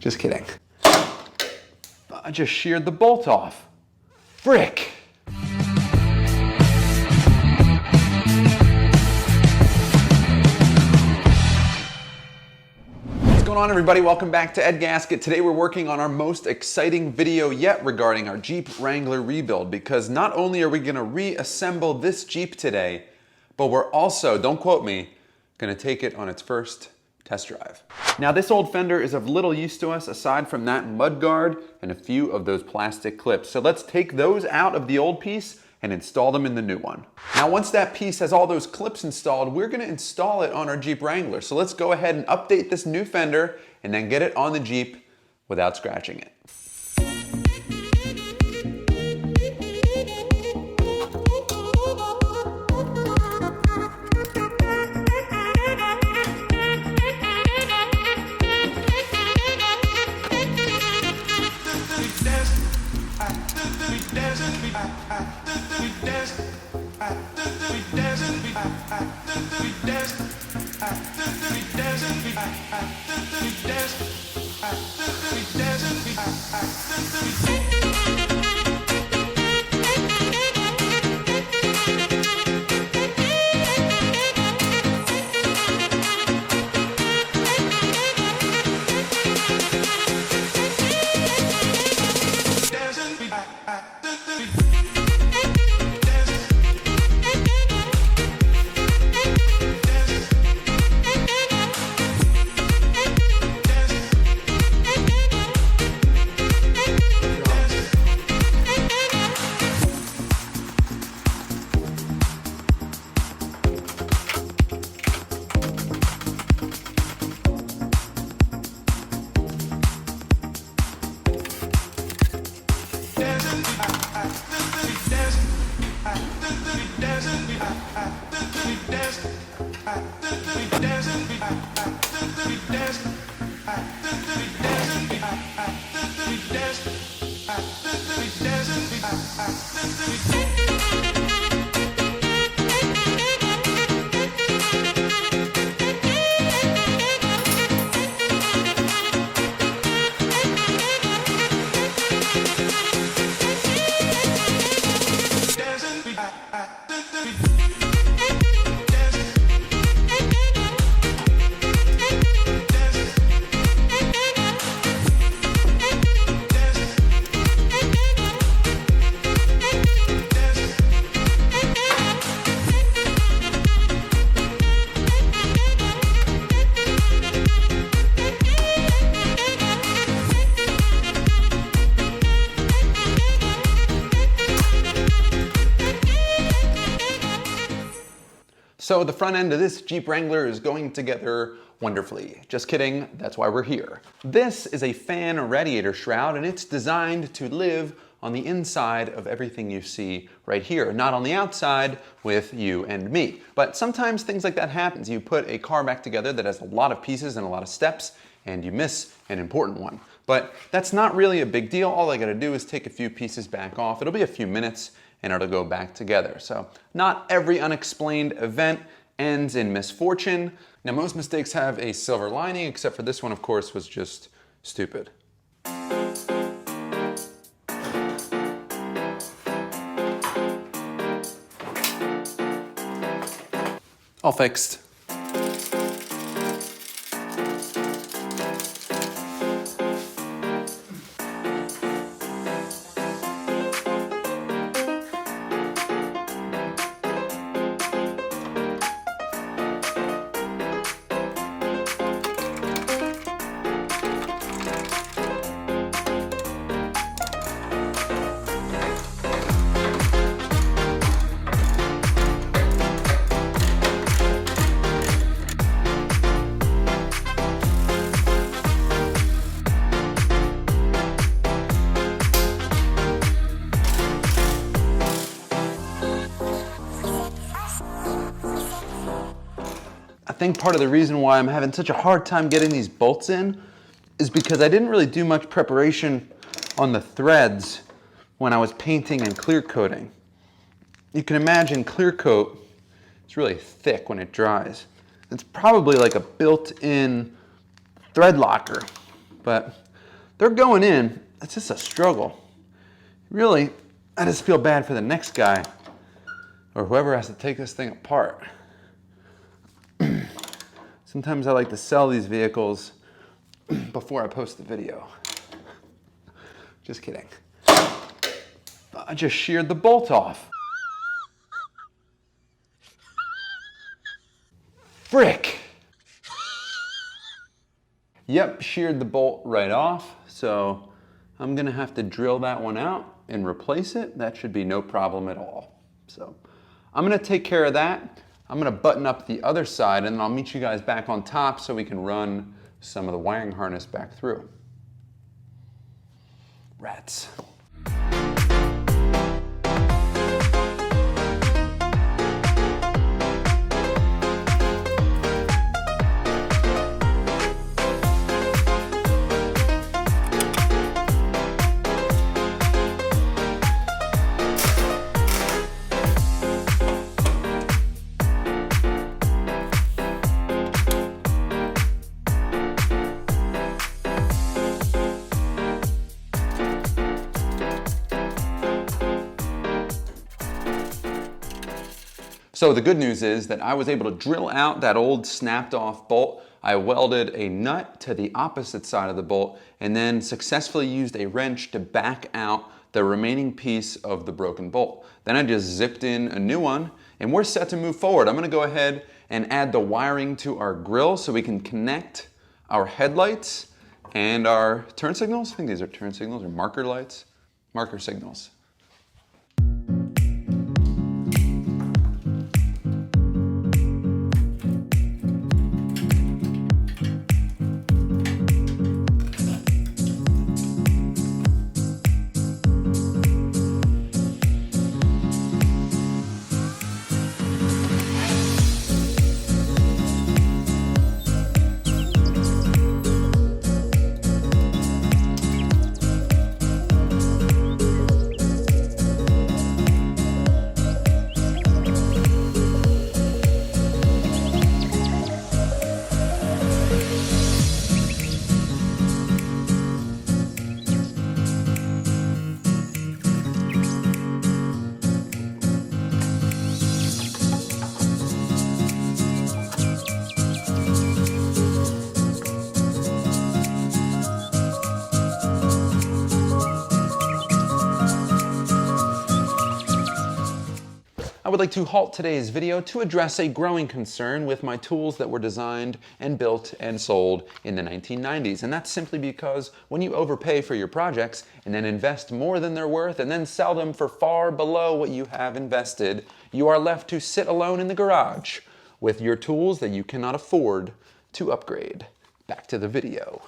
Just kidding. I just sheared the bolt off. Frick. What's going on, everybody? Welcome back to Ed Gasket. Today we're working on our most exciting video yet regarding our Jeep Wrangler rebuild, because not only are we going to reassemble this Jeep today, but we're also, don't quote me, going to take it on its first test drive. Now, this old fender is of little use to us aside from that mudguard and a few of those plastic clips. So let's take those out of the old piece and install them in the new one. Now, once that piece has all those clips installed, we're gonna install it on our Jeep Wrangler. So let's go ahead and update this new fender and then get it on the Jeep without scratching it. So the front end of this Jeep Wrangler is going together wonderfully. Just kidding, that's why we're here. This is a fan radiator shroud, and it's designed to live on the inside of everything you see right here, not on the outside with you and me. But sometimes things like that happens. You put a car back together that has a lot of pieces and a lot of steps, and you miss an important one. But that's not really a big deal. All I gotta do is take a few pieces back off. It'll be a few minutes, and it'll go back together. So not every unexplained event ends in misfortune. Now, most mistakes have a silver lining, except for this one, of course, was just stupid. All fixed. I think part of the reason why I'm having such a hard time getting these bolts in is because I didn't really do much preparation on the threads when I was painting and clear coating. You can imagine clear coat is really thick when it dries. It's probably like a built-in thread locker, but they're going in. It's just a struggle. Really, I just feel bad for the next guy or whoever has to take this thing apart. Sometimes I like to sell these vehicles before I post the video. Just kidding. I just sheared the bolt off. Frick! Yep, sheared the bolt right off, so I'm gonna have to drill that one out and replace it. That should be no problem at all. So I'm gonna take care of that. I'm gonna button up the other side and then I'll meet you guys back on top so we can run some of the wiring harness back through. Rats. So the good news is that I was able to drill out that old snapped off bolt. I welded a nut to the opposite side of the bolt and then successfully used a wrench to back out the remaining piece of the broken bolt. Then I just zipped in a new one and we're set to move forward. I'm gonna go ahead and add the wiring to our grill so we can connect our headlights and our turn signals. I think these are turn signals or marker lights, marker signals. I would like to halt today's video to address a growing concern with my tools that were designed and built and sold in the 1990s. And that's simply because when you overpay for your projects and then invest more than they're worth and then sell them for far below what you have invested, you are left to sit alone in the garage with your tools that you cannot afford to upgrade. Back to the video.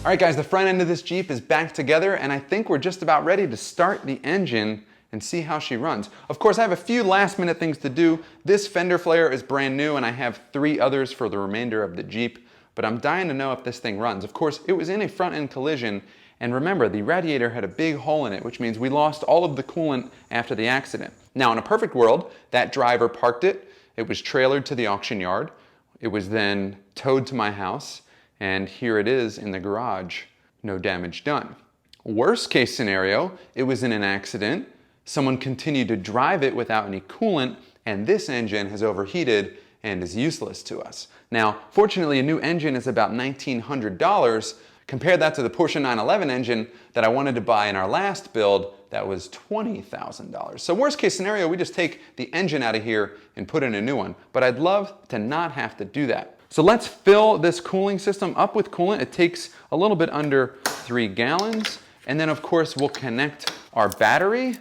All right guys, the front end of this Jeep is back together and I think we're just about ready to start the engine and see how she runs. Of course, I have a few last minute things to do. This fender flare is brand new and I have 3 others for the remainder of the Jeep, but I'm dying to know if this thing runs. Of course, it was in a front end collision and remember, the radiator had a big hole in it, which means we lost all of the coolant after the accident. Now, in a perfect world, that driver parked it, it was trailered to the auction yard, It was then towed to my house, and here it is in the garage, no damage done. Worst case scenario, it was in an accident, someone continued to drive it without any coolant, and this engine has overheated and is useless to us. Now, fortunately, a new engine is about $1,900. Compare that to the Porsche 911 engine that I wanted to buy in our last build, that was $20,000. So worst case scenario, we just take the engine out of here and put in a new one. But I'd love to not have to do that. So let's fill this cooling system up with coolant. It takes a little bit under 3 gallons. And then of course we'll connect our battery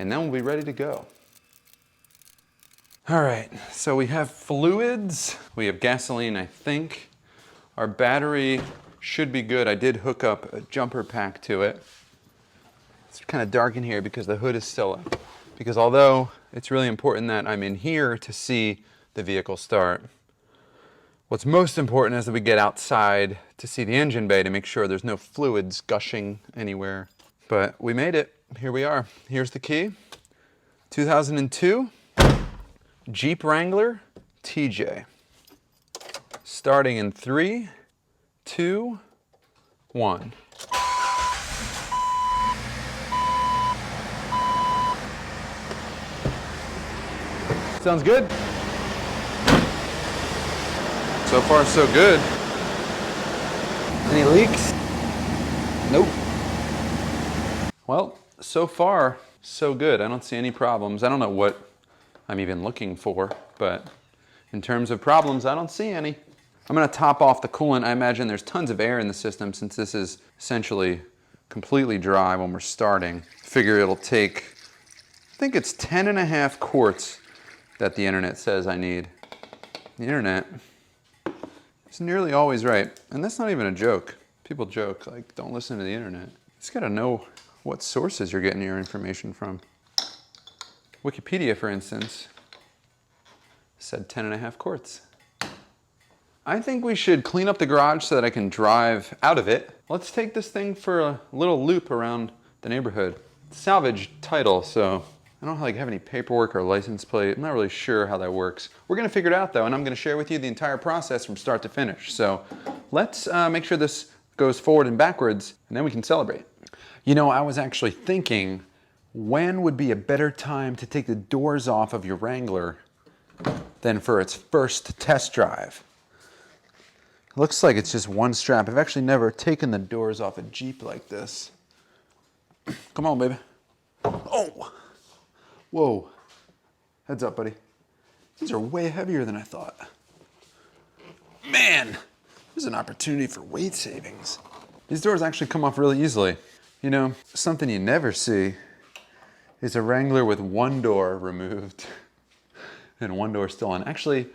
and then we'll be ready to go. All right, so we have fluids. We have gasoline, I think. Our battery should be good. I did hook up a jumper pack to it. It's kind of dark in here because the hood is still up. Because although it's really important that I'm in here to see the vehicle start, what's most important is that we get outside to see the engine bay to make sure there's no fluids gushing anywhere. But we made it. Here we are. Here's the key. 2002 Jeep Wrangler TJ. Starting in 3, 2, 1. Sounds good? So far, so good. Any leaks? Nope. Well, so far, so good. I don't see any problems. I don't know what I'm even looking for, but in terms of problems, I don't see any. I'm gonna top off the coolant. I imagine there's tons of air in the system since this is essentially completely dry when we're starting. Figure it'll take, I think it's 10.5 quarts that the internet says I need. The internet is nearly always right. And that's not even a joke. People joke, like, don't listen to the internet. You just gotta know what sources you're getting your information from. Wikipedia, for instance, said 10.5 quarts. I think we should clean up the garage so that I can drive out of it. Let's take this thing for a little loop around the neighborhood. Salvage title, so I don't have any paperwork or license plate. I'm not really sure how that works. We're gonna figure it out though, and I'm gonna share with you the entire process from start to finish. So let's make sure this goes forward and backwards, and then we can celebrate. You know, I was actually thinking, when would be a better time to take the doors off of your Wrangler than for its first test drive? It looks like it's just one strap. I've actually never taken the doors off a Jeep like this. Come on, baby. Oh, whoa. Heads up, buddy. These are way heavier than I thought. Man, there's an opportunity for weight savings. These doors actually come off really easily. You know, something you never see is a Wrangler with one door removed and one door still on. Actually,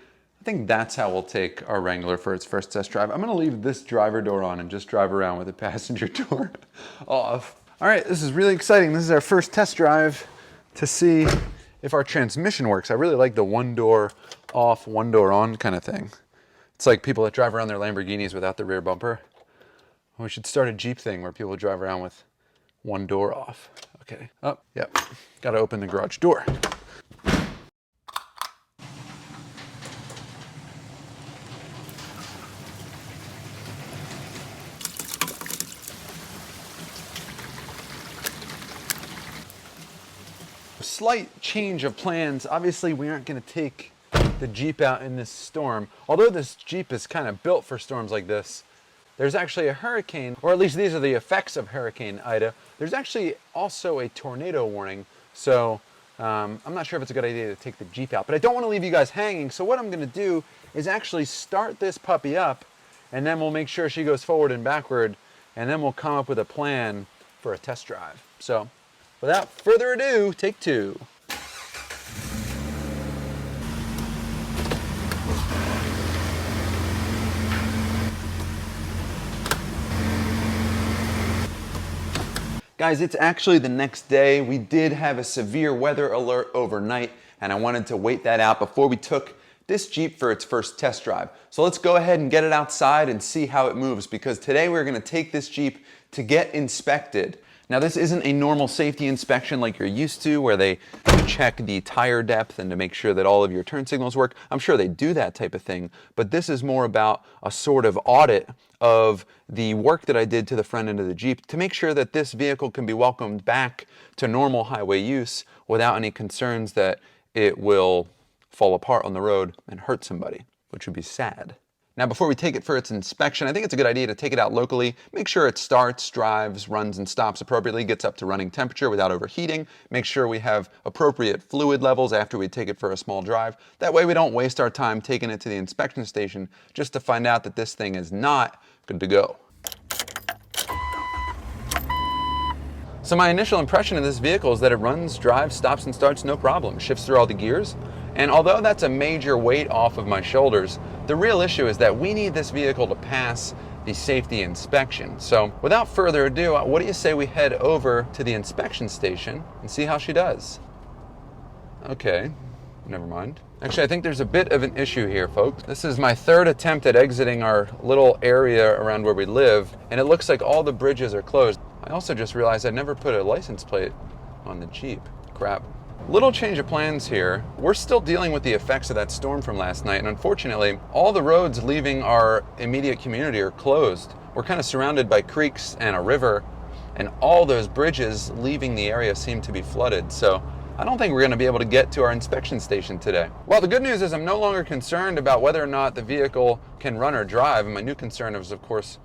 I think that's how we'll take our Wrangler for its first test drive. I'm gonna leave this driver door on and just drive around with the passenger door off. All right, this is really exciting. This is our first test drive to see if our transmission works. I really like the one door off, one door on kind of thing. It's like people that drive around their Lamborghinis without the rear bumper. We should start a Jeep thing where people drive around with one door off. Okay, oh, yep, gotta open the garage door. Slight change of plans. Obviously, we aren't gonna take the Jeep out in this storm. Although this Jeep is kind of built for storms like this, there's actually a hurricane, or at least these are the effects of Hurricane Ida. There's actually also a tornado warning. So I'm not sure if it's a good idea to take the Jeep out, but I don't want to leave you guys hanging. So what I'm gonna do is actually start this puppy up, and then we'll make sure she goes forward and backward, and then we'll come up with a plan for a test drive. So without further ado, take 2. Guys, it's actually the next day. We did have a severe weather alert overnight, and I wanted to wait that out before we took this Jeep for its first test drive. So let's go ahead and get it outside and see how it moves, because today we're gonna take this Jeep to get inspected. Now this isn't a normal safety inspection like you're used to, where they check the tire depth and to make sure that all of your turn signals work. I'm sure they do that type of thing, but this is more about a sort of audit of the work that I did to the front end of the Jeep to make sure that this vehicle can be welcomed back to normal highway use without any concerns that it will fall apart on the road and hurt somebody, which would be sad. Now, before we take it for its inspection, I think it's a good idea to take it out locally, make sure it starts, drives, runs, and stops appropriately, gets up to running temperature without overheating, make sure we have appropriate fluid levels after we take it for a small drive. That way we don't waste our time taking it to the inspection station just to find out that this thing is not good to go. So my initial impression of this vehicle is that it runs, drives, stops, and starts no problem, shifts through all the gears. And although that's a major weight off of my shoulders, the real issue is that we need this vehicle to pass the safety inspection. So without further ado, what do you say we head over to the inspection station and see how she does? Okay, never mind. Actually, I think there's a bit of an issue here, folks. This is my third attempt at exiting our little area around where we live, and it looks like all the bridges are closed. I also just realized I never put a license plate on the Jeep. Crap. Little change of plans here. We're still dealing with the effects of that storm from last night, and unfortunately, all the roads leaving our immediate community are closed. We're kind of surrounded by creeks and a river, and all those bridges leaving the area seem to be flooded, so I don't think we're going to be able to get to our inspection station today. Well, the good news is I'm no longer concerned about whether or not the vehicle can run or drive, and my new concern is, of course,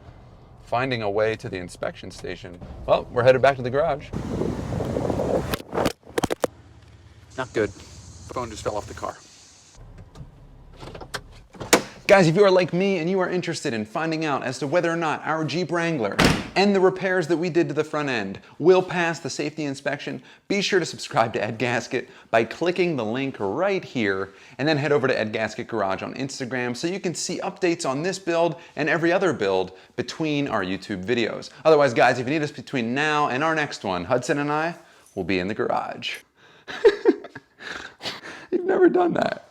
finding a way to the inspection station. Well, we're headed back to the garage. Not good. The phone just fell off the car. Guys, if you are like me and you are interested in finding out as to whether or not our Jeep Wrangler and the repairs that we did to the front end will pass the safety inspection, be sure to subscribe to Ed Gasket by clicking the link right here, and then head over to Ed Gasket Garage on Instagram so you can see updates on this build and every other build between our YouTube videos. Otherwise, guys, if you need us between now and our next one, Hudson and I will be in the garage. You've never done that.